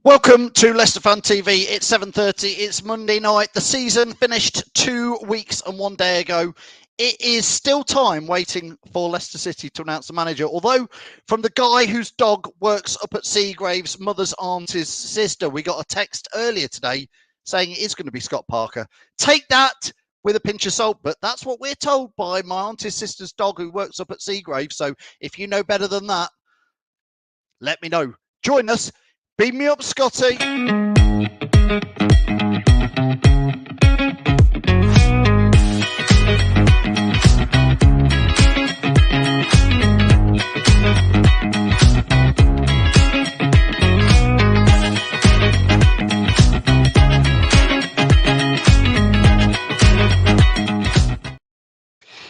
Welcome to Leicester Fan TV. It's 7:30. It's Monday night. The season finished 2 weeks and 1 day ago. It is still time waiting for Leicester City to announce the manager. Although, from the guy whose dog works up at Seagrave's mother's auntie's sister, we got a text earlier today saying it is going to be Scott Parker. Take that with a pinch of salt, but that's what we're told by my auntie's sister's dog who works up at Seagrave. So if you know better than that, let me know. Join us. Beam me up, Scottie.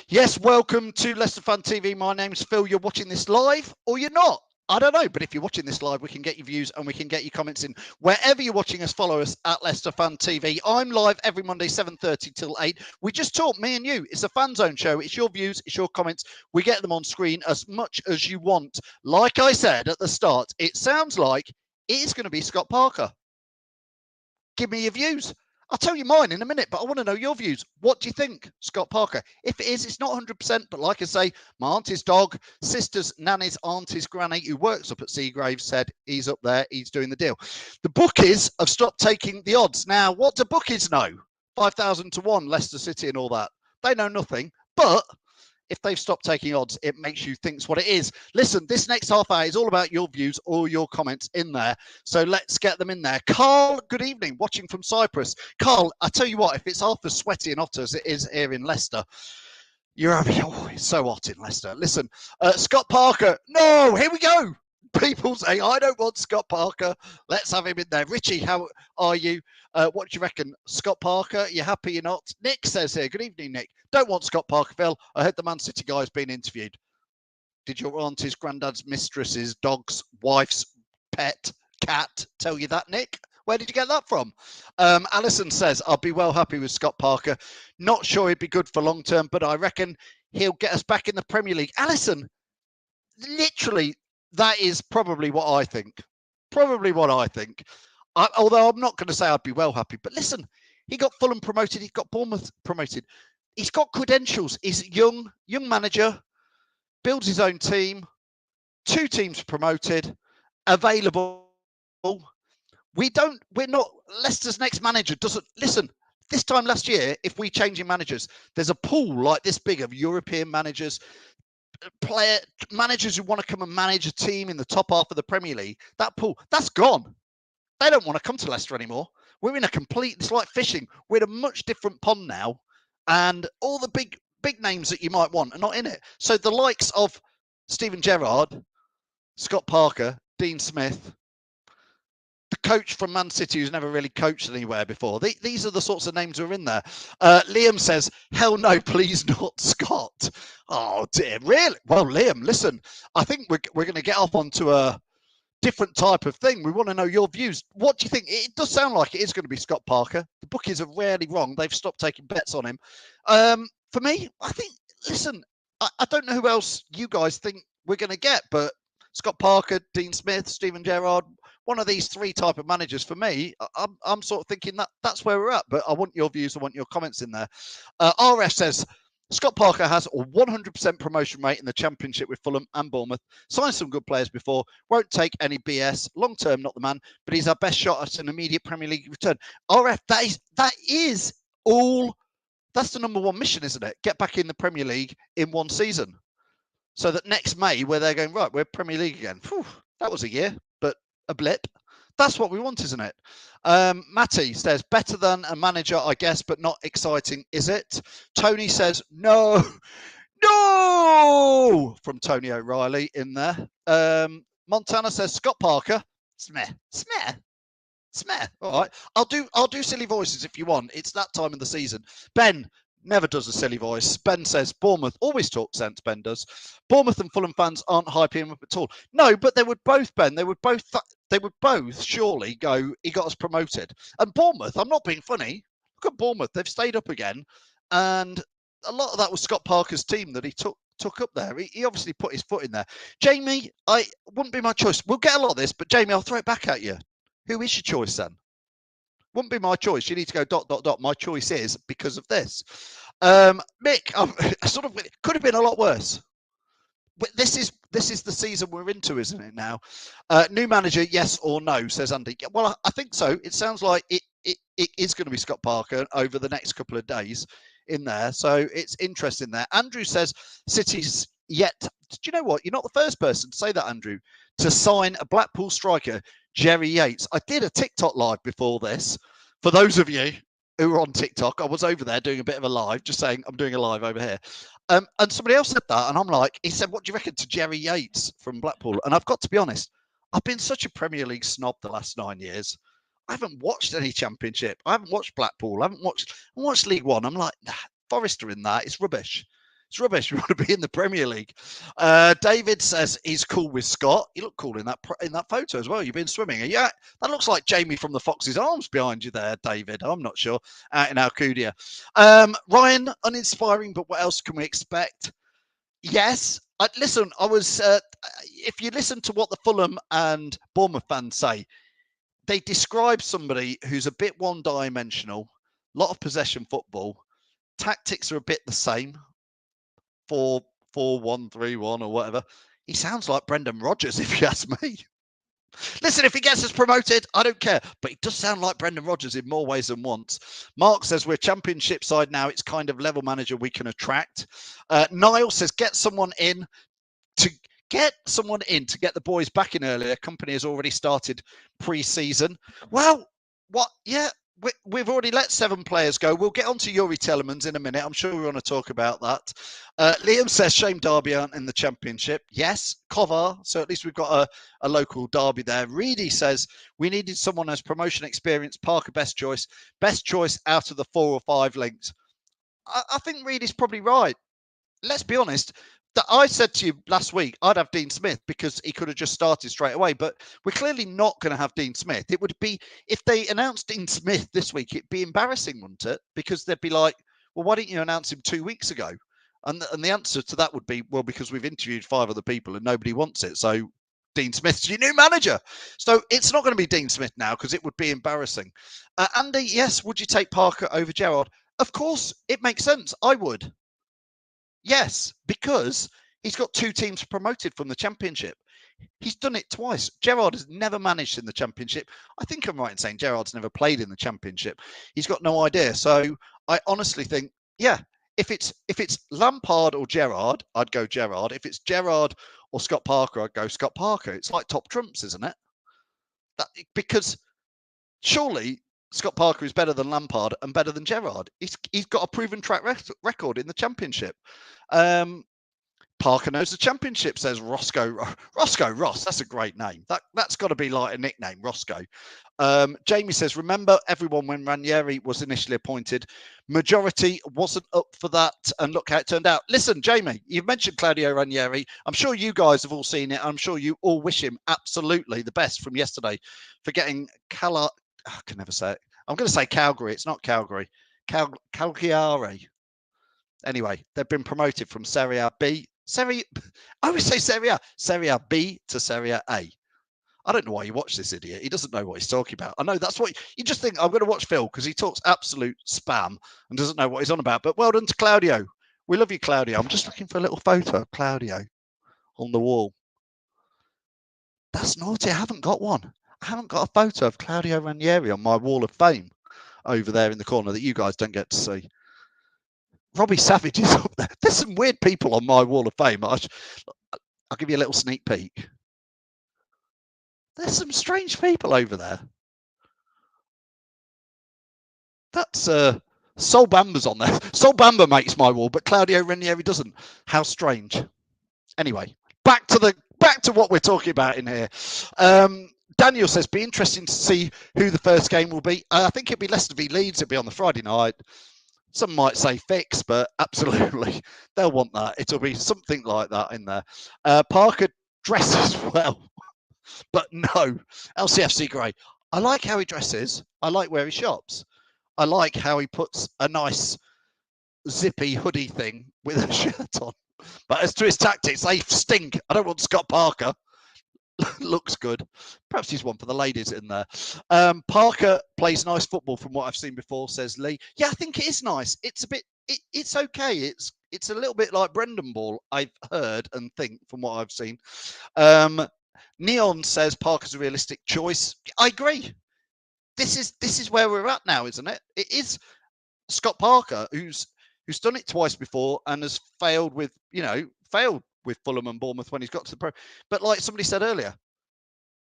Yes, welcome to Leicester Fan TV. My name's Phil. You're watching this live or you're not. I don't know, but if you're watching this live, we can get your views and we can get your comments in. Wherever you're watching us, follow us at Leicester Fan TV. I'm live every Monday, 7:30 till 8. We just talk, me and you. It's a fan zone show. It's your views, it's your comments. We get them on screen as much as you want. Like I said at the start, it sounds like it is going to be Scott Parker. Give me your views. I'll tell you mine in a minute, but I want to know your views. What do you think, Scott Parker? If it is, it's not 100%, but like I say, my auntie's dog, sister's nanny's auntie's granny, who works up at Seagrave, said he's up there, he's doing the deal. The bookies have stopped taking the odds. Now, what do bookies know? 5,000 to 1, Leicester City and all that. They know nothing, but if they've stopped taking odds, it makes you think what it is. Listen, this next half hour is all about your views or your comments in there. So let's get them in there. Carl, good evening, watching from Cyprus. Carl, I tell you what, if it's half as sweaty and hot as it is here in Leicester, you're having, it's so hot in Leicester. Listen, Scott Parker, no, here we go. People say, I don't want Scott Parker. Let's have him in there. Richie, how are you? What do you reckon? Scott Parker, you happy you're not? Nick says here, good evening, Nick. Don't want Scott Parker, Phil. I heard the Man City guy's been interviewed. Did your auntie's granddad's mistress's dog's wife's pet cat tell you that, Nick? Where did you get that from? Alison says, I'll be well happy with Scott Parker. Not sure he'd be good for long term, but I reckon he'll get us back in the Premier League. Alison, literally, that is probably what I think. Probably what I think. Although I'm not going to say I'd be well happy. But listen, he got Fulham promoted. He got Bournemouth promoted. He's got credentials. He's a young manager, builds his own team, 2 teams promoted, available. We're not, Leicester's next manager doesn't, listen, this time last year, if we change in managers, there's a pool like this big of European managers, managers who want to come and manage a team in the top half of the Premier League. That pool, that's gone. They don't want to come to Leicester anymore. We're in a complete, it's like fishing. We're in a much different pond now. And all the big names that you might want are not in it. So the likes of Steven Gerrard, Scott Parker, Dean Smith, the coach from Man City who's never really coached anywhere before. These are the sorts of names who are in there. Liam says, hell no, please not Scott. Oh dear, really? Well, Liam, listen, I think we're going to get off onto a different type of thing. We want to know your views. What do you think? It does sound like it is going to be Scott Parker. The bookies are rarely wrong. They've stopped taking bets on him. For me, I think, listen, I don't know who else you guys think we're going to get, but Scott Parker, Dean Smith, Steven Gerrard, one of these 3 type of managers for me, I'm sort of thinking that's where we're at, but I want your views. I want your comments in there. RF says, Scott Parker has a 100% promotion rate in the Championship with Fulham and Bournemouth. Signed some good players before. Won't take any BS. Long term, not the man, but he's our best shot at an immediate Premier League return. RF, that is all. That's the number 1 mission, isn't it? Get back in the Premier League in 1 season, so that next May, where they're going, right, we're Premier League again. Whew, that was a year, but a blip. That's what we want, isn't it? Matty says, better than a manager, I guess, but not exciting, is it? Tony says, no, from Tony O'Reilly in there. Montana says, Scott Parker, smeh. All right, I'll do silly voices if you want. It's that time of the season. Ben never does a silly voice. Ben says, Bournemouth always talk sense, Ben does. Bournemouth and Fulham fans aren't hyping him up at all. No, but they would both, Ben, they would both surely go, he got us promoted. And Bournemouth, I'm not being funny. Look at Bournemouth. They've stayed up again. And a lot of that was Scott Parker's team that he took up there. He obviously put his foot in there. Jamie, I wouldn't be my choice. We'll get a lot of this, but Jamie, I'll throw it back at you. Who is your choice then? Wouldn't be my choice. You need to go ... My choice is because of this. Mick, I sort of could have been a lot worse. But this is the season we're into, isn't it now? New manager, yes or no, says Andy. Well, I think so. It sounds like it is going to be Scott Parker over the next couple of days in there. So it's interesting there. Andrew says City's yet. Do you know what? You're not the first person to say that, Andrew, to sign a Blackpool striker, Jerry Yates. I did a TikTok live before this. For those of you who are on TikTok, I was over there doing a bit of a live, just saying I'm doing a live over here. And somebody else said that, and I'm like, he said, what do you reckon to Jerry Yates from Blackpool? And I've got to be honest, I've been such a Premier League snob the last 9 years. I haven't watched any Championship. I haven't watched Blackpool. I haven't watched League One. I'm like, nah, Forrester in that. It's rubbish. It's rubbish. We want to be in the Premier League. David says he's cool with Scott. You look cool in that photo as well. You've been swimming. Yeah, that looks like Jamie from the Fox's Arms behind you there, David. I'm not sure. Out in Alcudia. Ryan, uninspiring, but what else can we expect? Yes. Listen, I was. If you listen to what the Fulham and Bournemouth fans say, they describe somebody who's a bit one-dimensional, a lot of possession football. Tactics are a bit the same. 4-4-1-3-1 or whatever. He sounds like Brendan Rodgers, if you ask me. Listen, if he gets us promoted, I don't care. But he does sound like Brendan Rodgers in more ways than once. Mark says we're Championship side now. It's kind of level manager we can attract. Niall says get someone in to get the boys back in earlier. Company has already started pre-season. Well, what? Yeah. We've already let 7 players go. We'll get on to Yuri Telemans in a minute. I'm sure we want to talk about that. Liam says, shame Derby aren't in the Championship. Yes, Kovar. So at least we've got a local Derby there. Reedy says, we needed someone who has promotion experience. Parker, best choice. Best choice out of the 4 or 5 links. I think Reedy's probably right. Let's be honest. I said to you last week, I'd have Dean Smith because he could have just started straight away. But we're clearly not going to have Dean Smith. It would be, if they announced Dean Smith this week, it'd be embarrassing, wouldn't it? Because they'd be like, well, why didn't you announce him 2 weeks ago? And the answer to that would be, well, because we've interviewed 5 other people and nobody wants it. So Dean Smith's your new manager. So it's not going to be Dean Smith now because it would be embarrassing. Andy, yes, would you take Parker over Gerrard? Of course, it makes sense. I would. Yes, because he's got 2 teams promoted from the Championship. He's done it twice. Gerrard has never managed in the Championship. I think I'm right in saying Gerrard's never played in the Championship. He's got no idea. So I honestly think, yeah, if it's Lampard or Gerrard, I'd go Gerrard. If it's Gerrard or Scott Parker, I'd go Scott Parker. It's like top trumps, isn't it? Because surely Scott Parker is better than Lampard and better than Gerrard. He's got a proven track record in the Championship. Parker knows the Championship, says Roscoe Ross. That's a great name. That's got to be like a nickname, Roscoe. Jamie says, remember everyone when Ranieri was initially appointed. Majority wasn't up for that, and look how it turned out. Listen, Jamie, you've mentioned Claudio Ranieri. I'm sure you guys have all seen it. I'm sure you all wish him absolutely the best from yesterday for getting I can never say it. I'm going to say Calgary. It's not Calgary. Cagliari. Anyway, they've been promoted from Serie B. I always say Serie B to Serie A. I don't know why you watch this idiot. He doesn't know what he's talking about. I know that's what you just think. I'm going to watch Phil because he talks absolute spam and doesn't know what he's on about. But well done to Claudio. We love you, Claudio. I'm just looking for a little photo of Claudio on the wall. That's naughty. I haven't got one. I haven't got a photo of Claudio Ranieri on my wall of fame over there in the corner that you guys don't get to see. Robbie Savage is up there. There's some weird people on my wall of fame. I'll give you a little sneak peek. There's some strange people over there. That's Sol Bamba's on there. Sol Bamba makes my wall, but Claudio Ranieri doesn't. How strange. Anyway, back to what we're talking about in here. Daniel says, be interesting to see who the first game will be. I think it'll be Leicester v Leeds. It'll be on the Friday night. Some might say fix, but absolutely, they'll want that. It'll be something like that in there. Parker dresses well, but no. LCFC Grey. I like how he dresses. I like where he shops. I like how he puts a nice zippy hoodie thing with a shirt on. But as to his tactics, they stink. I don't want Scott Parker. looks good. Perhaps he's one for the ladies in there. Parker plays nice football from what I've seen before, says Lee. Yeah, I think it is nice. It's a bit, it's okay. It's a little bit like Brendan Ball, I've heard and think from what I've seen. Neon says Parker's a realistic choice. I agree. This is where we're at now, isn't it? It is Scott Parker who's done it twice before and has failed with Fulham and Bournemouth when he's got to the pro. But like somebody said earlier,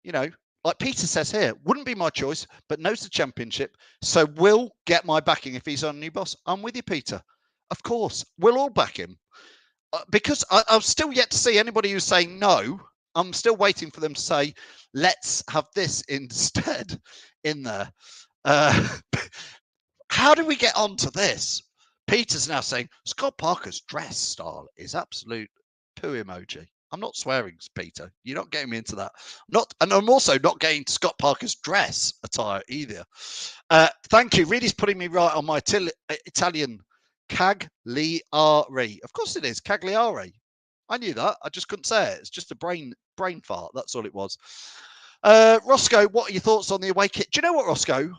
like Peter says here, wouldn't be my choice, but knows the Championship, so will get my backing if he's our new boss. I'm with you, Peter. Of course, we'll all back him. Because I've still yet to see anybody who's saying no. I'm still waiting for them to say, let's have this instead in there. How do we get onto this? Peter's now saying Scott Parker's dress style is absolute poo emoji. I'm not swearing, Peter. You're not getting me into that. And I'm also not getting to Scott Parker's dress attire either. Thank you. Reedy's putting me right on my Italian Cagliari. Of course it is Cagliari. I knew that. I just couldn't say it. It's just a brain fart. That's all it was. Roscoe, what are your thoughts on the away kit? Do you know what, Roscoe?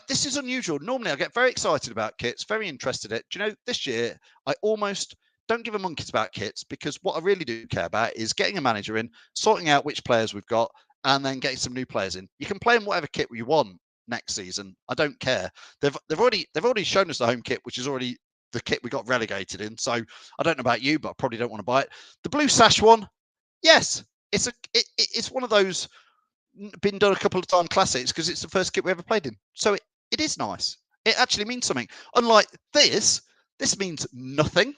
This is unusual. Normally, I get very excited about kits, very interested in it. Do you know, this year, I almost don't give a monkeys about kits because what I really do care about is getting a manager in, sorting out which players we've got, and then getting some new players in. You can play in whatever kit you want next season. I don't care. They've already shown us the home kit, which is already the kit we got relegated in. So I don't know about you, but I probably don't want to buy it. The blue sash one, yes, it's one of those been done a couple of time classics because it's the first kit we ever played in. So it is nice. It actually means something. Unlike this means nothing.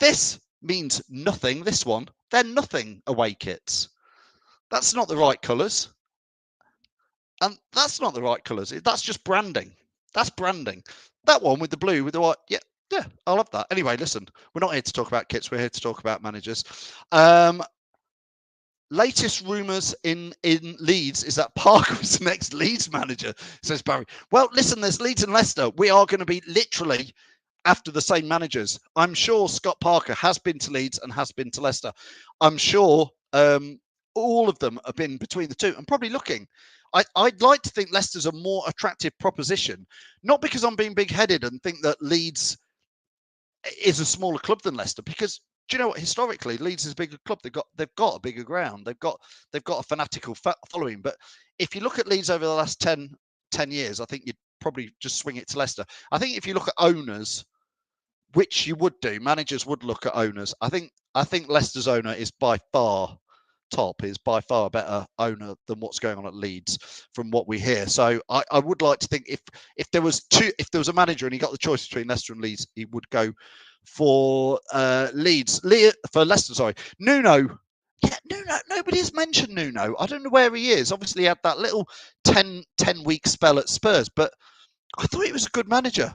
This means nothing. This one, they're nothing away kits. That's not the right colours. And that's not the right colours. That's just branding. That's branding. That one with the blue with the white. Yeah, I love that. Anyway, listen, we're not here to talk about kits. We're here to talk about managers. Latest rumours in Leeds is that Parker is the next Leeds manager, says Barry. Well, listen, there's Leeds and Leicester. We are going to be literally after the same managers. I'm sure Scott Parker has been to Leeds and has been to Leicester. I'm sure all of them have been between the two and probably looking. I'd like to think Leicester's a more attractive proposition, not because I'm being big-headed and think that Leeds is a smaller club than Leicester, because do you know what? Historically, Leeds is a bigger club. They've got a bigger ground. They've got a fanatical following. But if you look at Leeds over the last 10 years, I think you'd probably just swing it to Leicester. I think if you look at owners, which you would do, managers would look at owners. I think Leicester's owner is by far top, is by far a better owner than what's going on at Leeds from what we hear. So I would like to think if there was a manager and he got the choice between Leicester and Leeds, he would go for Leicester, sorry. Nuno. Yeah, Nuno. Nobody has mentioned Nuno. I don't know where he is. Obviously, he had that little 10-week spell at Spurs, but I thought he was a good manager.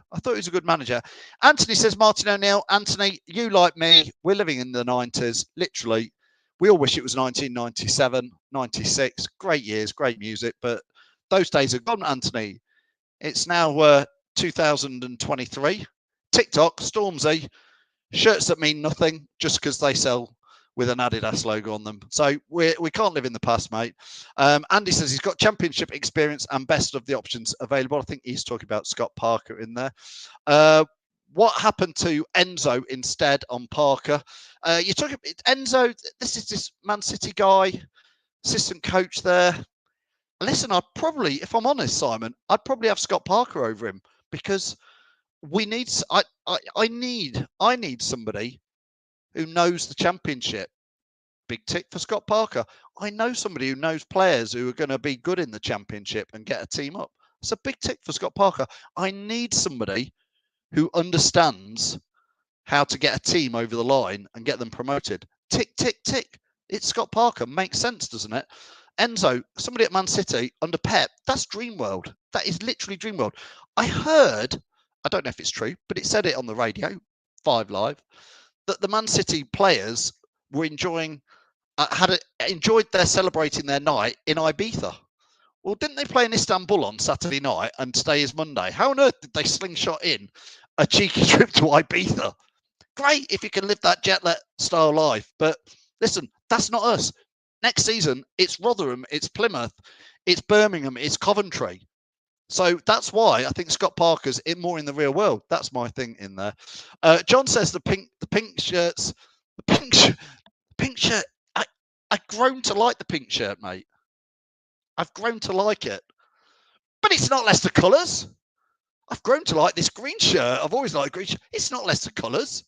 Anthony says, Martin O'Neill. Anthony, you like me, we're living in the 90s, literally. We all wish it was 1997, 96. Great years, great music, but those days are gone, Anthony. It's now 2023. TikTok, Stormzy, shirts that mean nothing just because they sell with an Adidas logo on them. So we can't live in the past, mate. Andy says he's got championship experience and best of the options available. I think he's talking about Scott Parker in there. What happened to Enzo instead on Parker? You're talking about Enzo. This is this Man City guy, assistant coach there. Listen, I'd probably, if I'm honest, Simon, I'd probably have Scott Parker over him because we need. I need somebody who knows the championship. Big tick for Scott Parker. I know somebody who knows players who are going to be good in the championship and get a team up. It's a big tick for Scott Parker. I need somebody who understands how to get a team over the line and get them promoted. Tick, tick, tick. It's Scott Parker. Makes sense, doesn't it? Enzo, somebody at Man City under Pep, that's dream world. That is literally dream world. I heard, I don't know if it's true, but it said it on the radio, 5 Live, that the Man City players were enjoyed their celebrating their night in Ibiza. Well, didn't they play in Istanbul on Saturday night and today is Monday? How on earth did they slingshot in a cheeky trip to Ibiza? Great if you can live that jet-lag style life. But listen, that's not us. Next season, it's Rotherham, it's Plymouth, it's Birmingham, it's Coventry. So that's why I think Scott Parker's more in the real world. That's my thing in there. John says the pink shirts, the pink shirt. I've grown to like the pink shirt, mate. I've grown to like it, but it's not Leicester colours. I've grown to like this green shirt. I've always liked green shirt. It's not Leicester colours.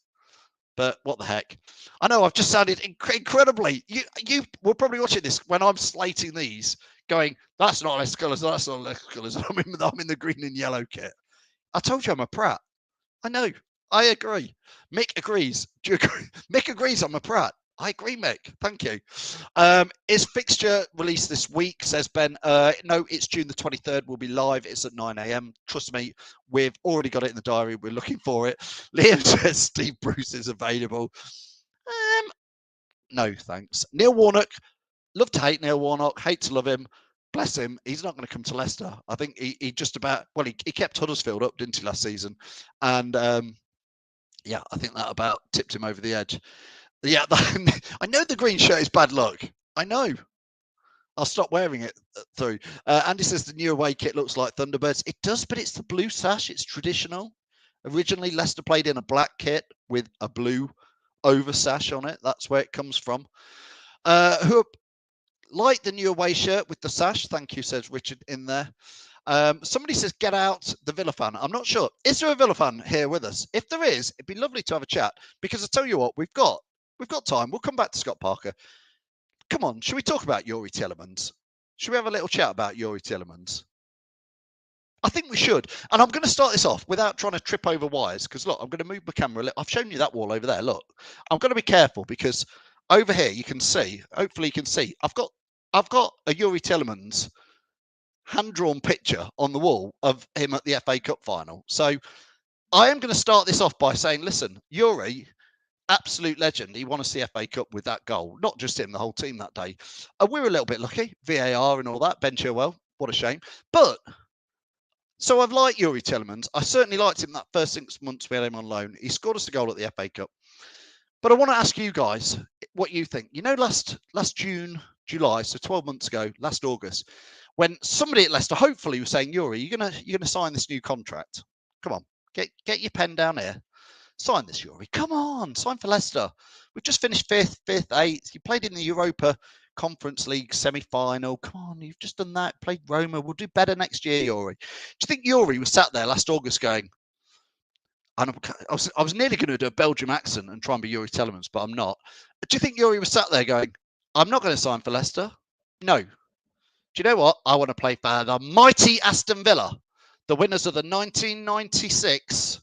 But what the heck? I know I've just sounded incredibly. You were probably watching this when I'm slating these, going, "That's not Leicester colours. That's not Leicester colours." I'm in the green and yellow kit. I told you I'm a prat. I know. I agree. Mick agrees. Do you agree? Mick agrees I'm a prat. I agree, Mick. Thank you. Is fixture released this week, says Ben. No, it's June the 23rd. We'll be live. It's at 9 a.m. Trust me, we've already got it in the diary. We're looking for it. Liam says Steve Bruce is available. No, thanks. Neil Warnock. Love to hate Neil Warnock. Hate to love him. Bless him. He's not going to come to Leicester. I think he just about, well, he kept Huddersfield up, didn't he, last season? And yeah, I think that about tipped him over the edge. Yeah, I know the green shirt is bad luck. I know. I'll stop wearing it through. Andy says the new away kit looks like Thunderbirds. It does, but it's the blue sash. It's traditional. Originally, Leicester played in a black kit with a blue over sash on it. That's where it comes from. Who like the new away shirt with the sash? Thank you, says Richard in there. Somebody says, get out the Villa fan. I'm not sure. Is there a Villa fan here with us? If there is, it'd be lovely to have a chat, because I tell you what, we've got time. We'll come back to Scott Parker. Come on, should we talk about Youri Tielemans? Should we have a little chat about Youri Tielemans? I think we should. And I'm going to start this off without trying to trip over wires, because look, I'm going to move my camera a little. I've shown you that wall over there. Look, I'm going to be careful, because over here you can see, hopefully you can see, I've got a Youri Tielemans hand-drawn picture on the wall of him at the FA Cup final. So I am going to start this off by saying, listen, Youri, absolute legend. He won us the FA Cup with that goal. Not just him, the whole team that day. We were a little bit lucky. VAR and all that. Ben Chilwell, what a shame. But, so I've liked Youri Tielemans. I certainly liked him that first 6 months we had him on loan. He scored us a goal at the FA Cup. But I want to ask you guys what you think. You know, last June, July, so 12 months ago, last August, when somebody at Leicester hopefully was saying, Youri, you're gonna sign this new contract. Come on, get your pen down here. Sign this, Youri. Come on, sign for Leicester. We've just finished fifth, eighth. You played in the Europa Conference League semi-final. Come on, you've just done that. Played Roma. We'll do better next year, Youri. Do you think Youri was sat there last August going, and I was nearly going to do a Belgium accent and try and be Youri Tielemans, but I'm not. Do you think Youri was sat there going, I'm not going to sign for Leicester? No. Do you know what? I want to play for the mighty Aston Villa, the winners of the 1996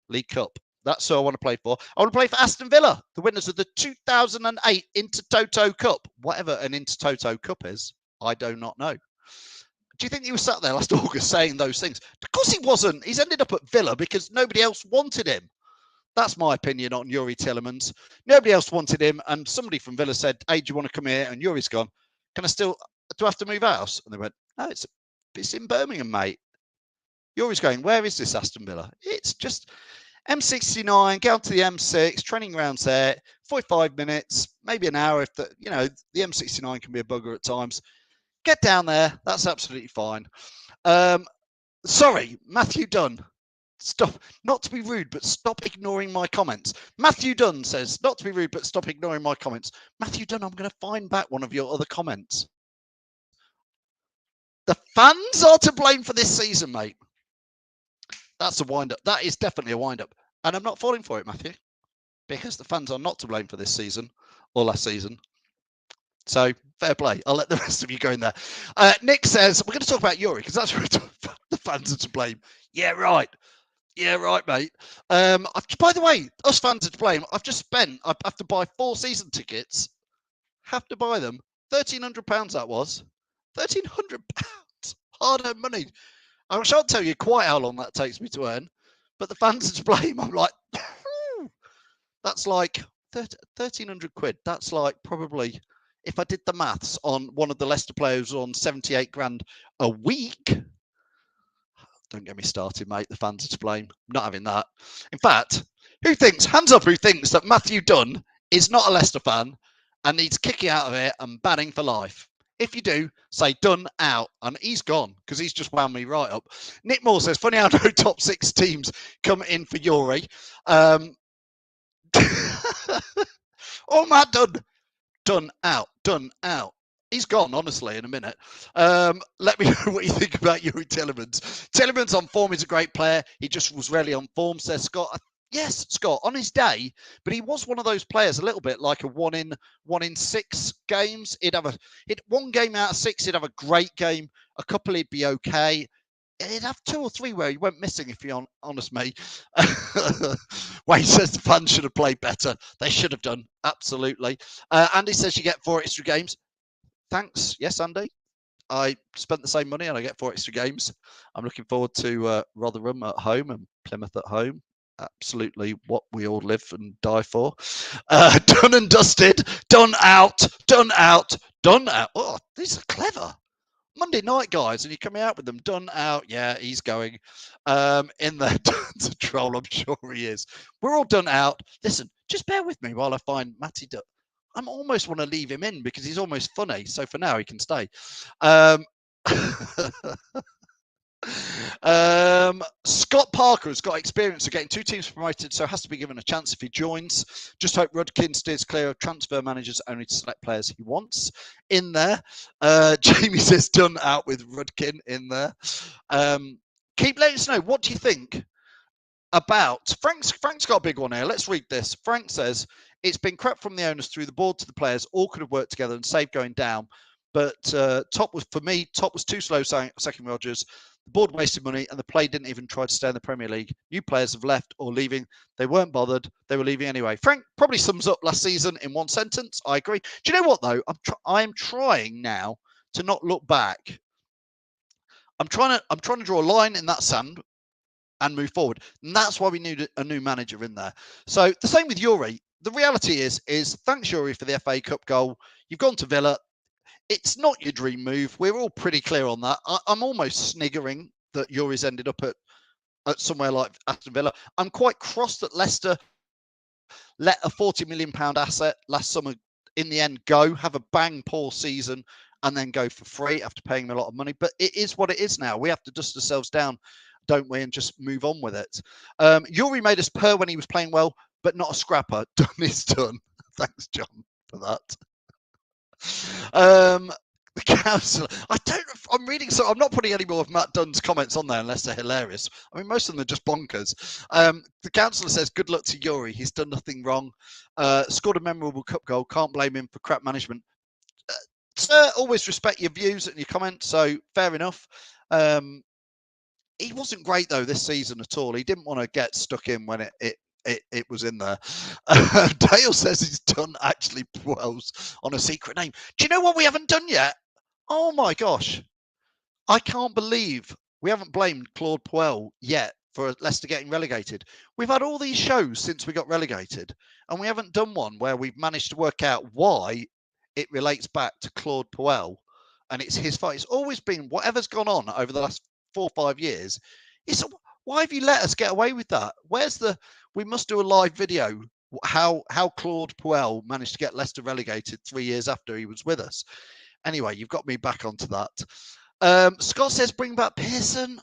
League Cup. That's who I want to play for. I want to play for Aston Villa, the winners of the 2008 Intertoto Cup. Whatever an Intertoto Cup is, I do not know. Do you think he was sat there last August saying those things? Of course he wasn't. He's ended up at Villa because nobody else wanted him. That's my opinion on Youri Tielemans. Nobody else wanted him, and somebody from Villa said, hey, do you want to come here? And Youri's gone, do I have to move house? And they went, no, it's in Birmingham, mate. Youri's going, where is this Aston Villa? It's just M69, get onto the M6, training grounds there, 45 minutes, maybe an hour if the M69 can be a bugger at times. Get down there. That's absolutely fine. Sorry, Matthew Dunn. Stop. Not to be rude, but stop ignoring my comments. Matthew Dunn says, not to be rude, but stop ignoring my comments. Matthew Dunn, I'm going to find back one of your other comments. The fans are to blame for this season, mate. That's a wind-up. That is definitely a wind-up. And I'm not falling for it, Matthew, because the fans are not to blame for this season or last season. So fair play. I'll let the rest of you go in there. Nick says, we're going to talk about Youri because that's where the fans are to blame. Yeah, right. Yeah, right, mate. By the way, us fans are to blame. I have to buy 4 season tickets. Have to buy them. £1,300 that was. £1,300. Hard-earned money. I shan't tell you quite how long that takes me to earn, but the fans are to blame. I'm like, that's like 1,300 quid. That's like probably, if I did the maths on one of the Leicester players on 78 grand a week. Don't get me started, mate. The fans are to blame. I'm not having that. In fact, hands up who thinks that Matthew Dunn is not a Leicester fan and needs kicking out of it and banning for life. If you do, say done out, and he's gone because he's just wound me right up. Nick Moore says, funny how no top 6 teams come in for Yuri. Oh, Matt done out. He's gone, honestly, in a minute. Let me know what you think about Yuri Tillemans. Tillemans on form is a great player. He just was rarely on form, says Scott. Yes, Scott, on his day, but he was one of those players, a little bit like a one in 6 games. He'd one game out of 6, he'd have a great game. A couple, he'd be okay. He'd have 2 or 3 where he went missing, if you're honest me. Wayne says the fans should have played better. They should have done, absolutely. Andy says you get 4 extra games. Thanks. Yes, Andy. I spent the same money and I get 4 extra games. I'm looking forward to Rotherham at home and Plymouth at home. Absolutely what we all live and die for. Done and dusted. Done out. Oh, these are clever. Monday night guys, and you're coming out with them. Done out. Yeah, he's going in there to troll. I'm sure he is. We're all done out. Listen, just bear with me while I find Matty Dutt. I almost want to leave him in because he's almost funny. So for now, he can stay. Scott Parker has got experience of getting 2 teams promoted, so has to be given a chance if he joins. Just hope Rudkin steers clear of transfer managers only to select players he wants in there. Jamie says done out with Rudkin in there. Keep letting us know, what do you think about Frank's got a big one here. Let's read this. Frank says it's been crap from the owners through the board to the players. All could have worked together and saved going down. But Top was too slow, sacking Rodgers. The board wasted money and the play didn't even try to stay in the Premier League. New players have left or leaving. They weren't bothered. They were leaving anyway. Frank probably sums up last season in one sentence. I agree. Do you know what, though? I'm trying now to not look back. I'm trying to draw a line in that sand and move forward. And that's why we need a new manager in there. So the same with Yuri. The reality is thanks, Yuri, for the FA Cup goal. You've gone to Villa. It's not your dream move. We're all pretty clear on that. I'm almost sniggering that Yuri's ended up at somewhere like Aston Villa. I'm quite cross that Leicester let a £40 million asset last summer in the end go, have a bang poor season, and then go for free after paying him a lot of money. But it is what it is now. We have to dust ourselves down, don't we, and just move on with it. Yuri made us purr when he was playing well, but not a scrapper. Done is done. Thanks, John, for that. The council. I'm reading, so I'm not putting any more of Matt Dunn's comments on there unless they're hilarious. I mean, most of them are just bonkers. The councillor says, good luck to Yuri. He's done nothing wrong. Scored a memorable cup goal. Can't blame him for crap management. Sir, always respect your views and your comments, so fair enough. He wasn't great, though, this season at all. He didn't want to get stuck in when it was in there. Dale says he's done actually Puel's on a secret name. Do you know what we haven't done yet? Oh my gosh. I can't believe we haven't blamed Claude Puel yet for Leicester getting relegated. We've had all these shows since we got relegated, and we haven't done one where we've managed to work out why it relates back to Claude Puel and it's his fault. It's always been whatever's gone on over the last 4 or 5 years. Why have you let us get away with that? We must do a live video how Claude Puel managed to get Leicester relegated 3 years after he was with us. Anyway, you've got me back onto that. Scott says bring back Pearson.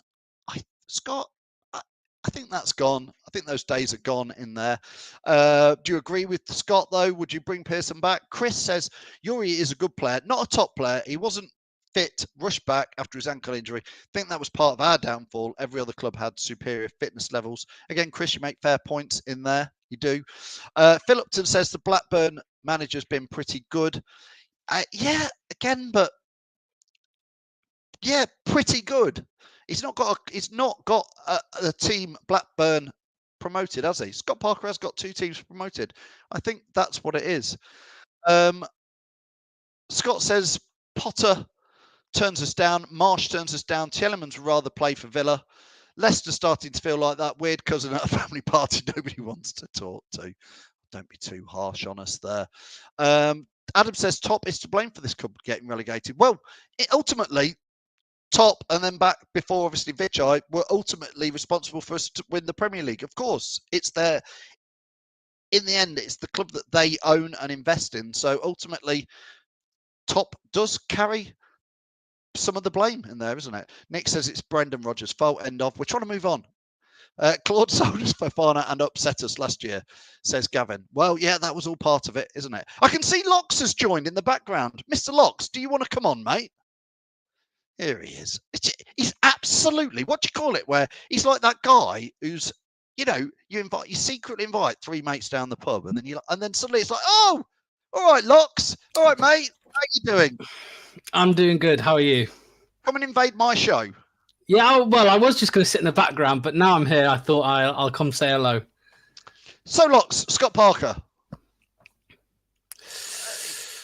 Scott, I think that's gone. I think those days are gone in there. Do you agree with Scott, though? Would you bring Pearson back? Chris says Yuri is a good player, not a top player. He wasn't fit, rushed back after his ankle injury. I think that was part of our downfall. Every other club had superior fitness levels. Again, Chris, you make fair points in there. You do. Phillipton says the Blackburn manager's been pretty good. Yeah, again, but yeah, pretty good. He's not got a team Blackburn promoted, has he? Scott Parker has got 2 teams promoted. I think that's what it is. Scott says Potter turns us down. Marsh turns us down. Tielemans would rather play for Villa. Leicester starting to feel like that weird cousin at a family party nobody wants to talk to. Don't be too harsh on us there. Adam says Top is to blame for this club getting relegated. Well, ultimately, Top and then back before obviously Vijay were ultimately responsible for us to win the Premier League. Of course, it's their in the end, it's the club that they own and invest in. So ultimately, Top does carry some of the blame in there, isn't it? Nick says it's Brendan Rodgers' fault. End of. We're trying to move on. Claude sold us Fofana and upset us last year, says Gavin. Well, yeah, that was all part of it, isn't it? I can see Locks has joined in the background. Mr. Locks, do you want to come on, mate? Here he is. He's absolutely, what do you call it, where he's like that guy who's, you secretly invite 3 mates down the pub, and then suddenly it's like, oh, all right, Locks, all right, mate, how you doing? I'm doing good. How are you? Come and invade my show. Yeah, well, I was just going to sit in the background, but now I'm here. I thought I'll come say hello. So, Locks, Scott Parker.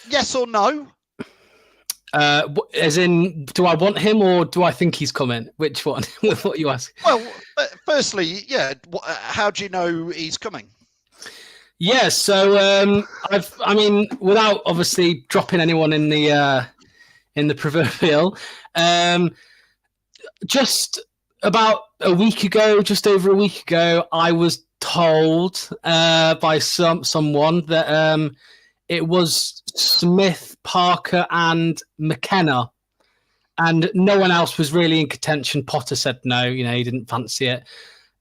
Yes or no? As in, do I want him or do I think he's coming? Which one? What you ask? Well, firstly, yeah. How do you know he's coming? Yeah, so without obviously dropping anyone in the proverbial, just about a week ago, just over a week ago, I was told by someone that it was Smith, Parker, and McKenna, and no one else was really in contention. Potter said no, he didn't fancy it.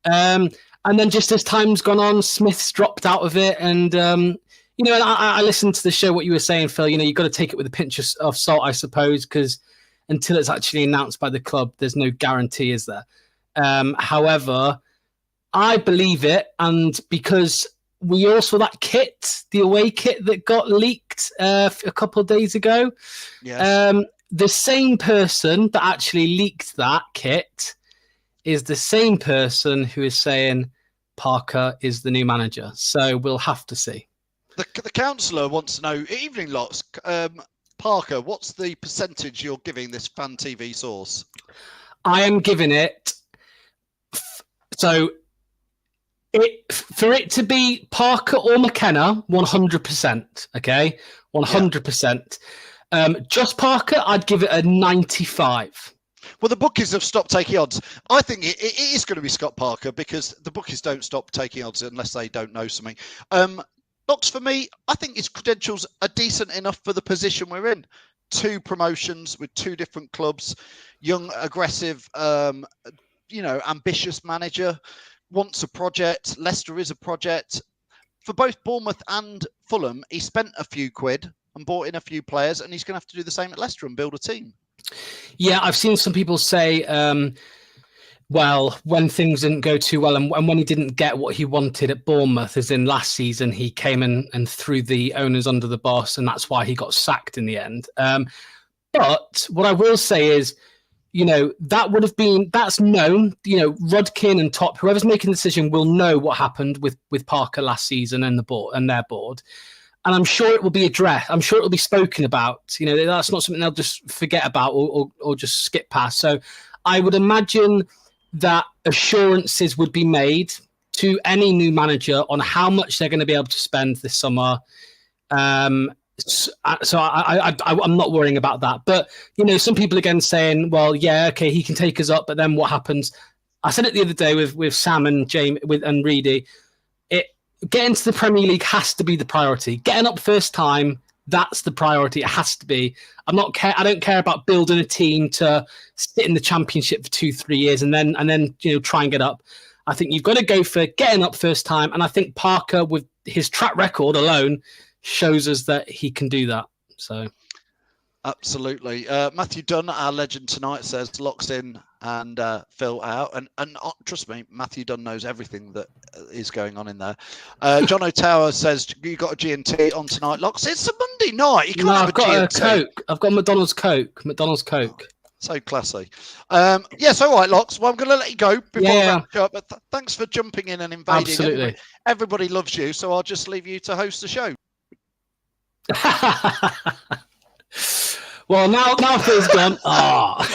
And then just as time's gone on, Smith's dropped out of it, and and I listened to the show. What you were saying, Phil, you've got to take it with a pinch of salt, I suppose, because until it's actually announced by the club, there's no guarantee, is there? However, I believe it, and because we all saw that kit, the away kit that got leaked a couple of days ago. Yes. The same person that actually leaked that kit is the same person who is saying Parker is the new manager. So we'll have to see. The councillor wants to know, evening Lots, Parker, what's the percentage you're giving this Fan TV source? I am giving it... for it to be Parker or McKenna, 100%, okay? 100%. Yeah. Just Parker, I'd give it a 95. Well, the bookies have stopped taking odds. I think it is going to be Scott Parker because the bookies don't stop taking odds unless they don't know something. Locks, for me, I think his credentials are decent enough for the position we're in. 2 promotions with 2 different clubs, young, aggressive, ambitious manager. Wants a project. Leicester is a project. For both Bournemouth and Fulham, he spent a few quid and bought in a few players, and he's going to have to do the same at Leicester and build a team. Yeah, I've seen some people say, when things didn't go too well and when he didn't get what he wanted at Bournemouth, as in last season, he came in and threw the owners under the bus, and that's why he got sacked in the end. But what I will say is, that's known, Rodkin and Top, whoever's making the decision will know what happened with Parker last season and the board and their board. And I'm sure it will be addressed. I'm sure it will be spoken about. That's not something they'll just forget about or just skip past. So I would imagine that assurances would be made to any new manager on how much they're going to be able to spend this summer. So I'm not worrying about that. But, some people again saying, well, yeah, okay, he can take us up, but then what happens? I said it the other day with Sam and James and Reedy. Getting to the Premier League has to be the priority. Getting up first time, that's the priority. It has to be. I don't care about building a team to sit in the Championship for 2-3 years and then try and get up. I think you've got to go for getting up first time. And I think Parker, with his track record alone, shows us that he can do that. So, absolutely. Matthew Dunn, our legend tonight, says Locks in and Phil out. And trust me, Matthew Dunn knows everything that is going on in there. John O'Tower says you got a G&T on tonight, Locks. It's a Monday night. You can't have I've got a Coke. I've got McDonald's Coke. So classy. Yes, all right, Locks. Well, I'm going to let you go before I wrap up. But thanks for jumping in and invading. Absolutely. Everybody loves you, so I'll just leave you to host the show. Well, now Phil's gone. Oh.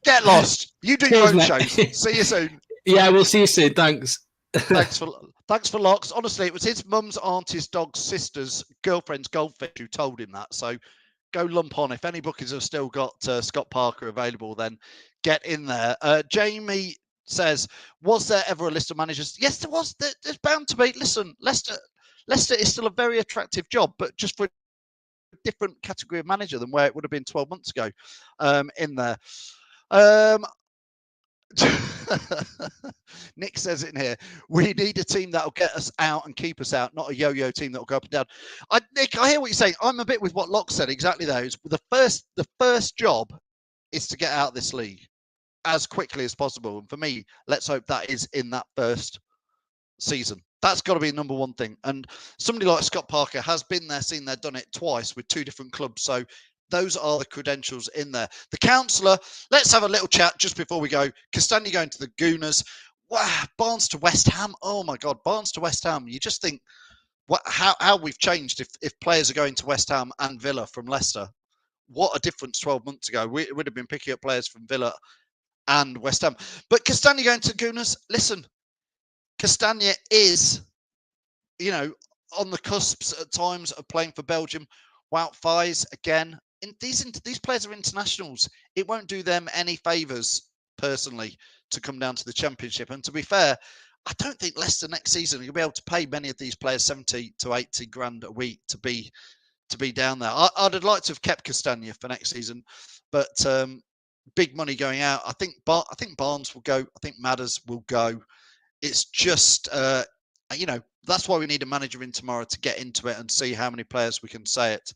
Get lost. You do your own shows. See you soon. Yeah, we'll see you soon. Thanks. Thanks for Locks. Honestly, it was his mum's, auntie's, dog's, sister's, girlfriend's goldfish who told him that. So go lump on. If any bookies have still got Scott Parker available, then get in there. Jamie says, was there ever a list of managers? Yes, there was. There's bound to be. Listen, Leicester Leicester is still a very attractive job, but just for a different category of manager than where it would have been 12 months ago in there. Nick says it in here. We need a team that'll get us out and keep us out, not a yo-yo team that'll go up and down. Nick, I hear what you're saying. I'm a bit with what Locke said. Exactly those. The first job is to get out of this league as quickly as possible. And for me, let's hope that is in that first season. That's got to be the number one thing. And somebody like Scott Parker has been there, seen there, done it twice with 2 different clubs. So those are the credentials in there. The councillor, let's have a little chat just before we go. Castagna going to the Gooners. Wow, Barnes to West Ham. Oh my God, Barnes to West Ham. You just think how we've changed if players are going to West Ham and Villa from Leicester. What a difference 12 months ago. We would have been picking up players from Villa and West Ham. But Castagna going to Gooners, listen, Castagna is, on the cusps at times of playing for Belgium. Wout Faes, again, these players are internationals. It won't do them any favours, personally, to come down to the Championship. And to be fair, I don't think Leicester next season will be able to pay many of these players 70 to 80 grand a week to be down there. I'd like to have kept Castagna for next season, but big money going out. I think Barnes will go. I think Madders will go. It's just, that's why we need a manager in tomorrow to get into it and see how many players we can say it.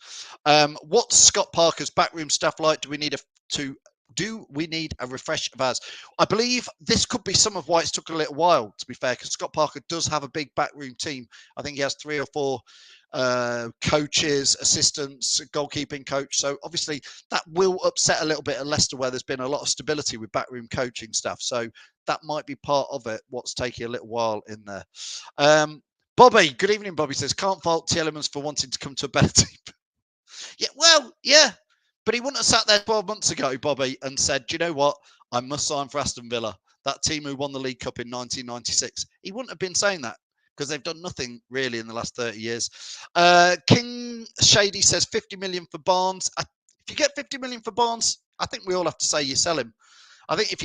What's Scott Parker's backroom staff like? Do we need a refresh of ours? I believe this could be some of why it's took a little while, to be fair, because Scott Parker does have a big backroom team. I think he has 3 or 4 coaches, assistants, goalkeeping coach. So obviously that will upset a little bit at Leicester, where there's been a lot of stability with backroom coaching staff. So that might be part of it, what's taking a little while in there. Bobby, good evening, Bobby says, can't fault Tielemans for wanting to come to a better team. Yeah, but he wouldn't have sat there 12 months ago, Bobby, and said, do you know what? I must sign for Aston Villa, that team who won the League Cup in 1996. He wouldn't have been saying that, because they've done nothing really in the last 30 years. King Shady says 50 million for Barnes. If you get 50 million for Barnes, I think we all have to say you sell him. I think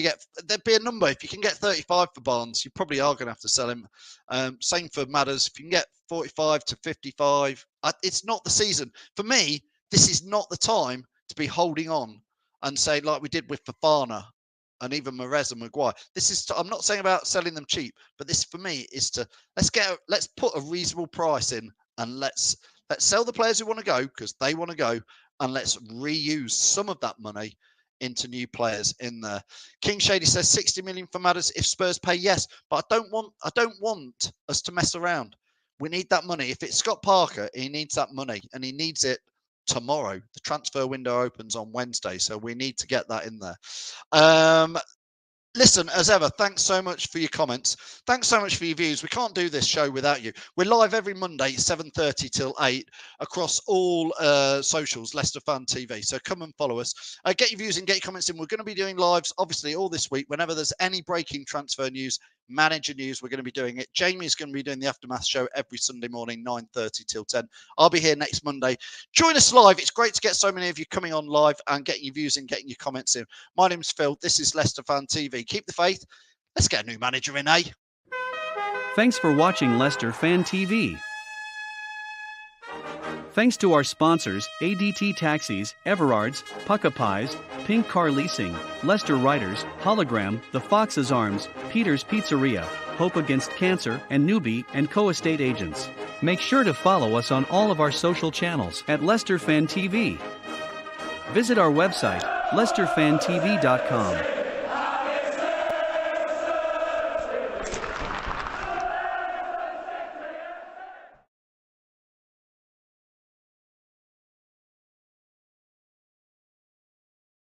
there'd be a number. If you can get 35 for Barnes, you probably are going to have to sell him. Same for Madders. If you can get 45 to 55, it's not the season. For me, this is not the time to be holding on and say, like we did with Fofana and even Mahrez and Maguire. I'm not saying about selling them cheap, but this for me is to let's put a reasonable price in, and let's sell the players who want to go because they want to go, and let's reuse some of that money into new players in there. King Shady says 60 million for Madders if Spurs pay, yes, but I don't want us to mess around. We need that money. If it's Scott Parker, he needs that money, and he needs it tomorrow. The transfer window opens on Wednesday, so we need to get that in there. Listen, as ever, thanks so much for your comments. Thanks so much for your views. We can't do this show without you. We're live every Monday, 7:30 till 8, across all socials, Leicester Fan TV. So come and follow us. Get your views and get your comments in. We're going to be doing lives, obviously, all this week. Whenever there's any breaking transfer news, manager news, we're going to be doing it. Jamie's going to be doing the Aftermath show every Sunday morning, 9:30 till 10. I'll be here next Monday. Join us live. It's great to get so many of you coming on live and getting your views and getting your comments in. My name's Phil. This is Leicester Fan TV. Keep the faith. Let's get a new manager in, eh? Thanks for watching Leicester Fan TV. Thanks to our sponsors, ADT Taxis, Everards, Pucka Pies, Pink Car Leasing, Leicester Writers, Hologram, The Fox's Arms, Peter's Pizzeria, Hope Against Cancer, and Newbie & Co Estate Agents. Make sure to follow us on all of our social channels at Leicester Fan TV. Visit our website, leicesterfantv.com.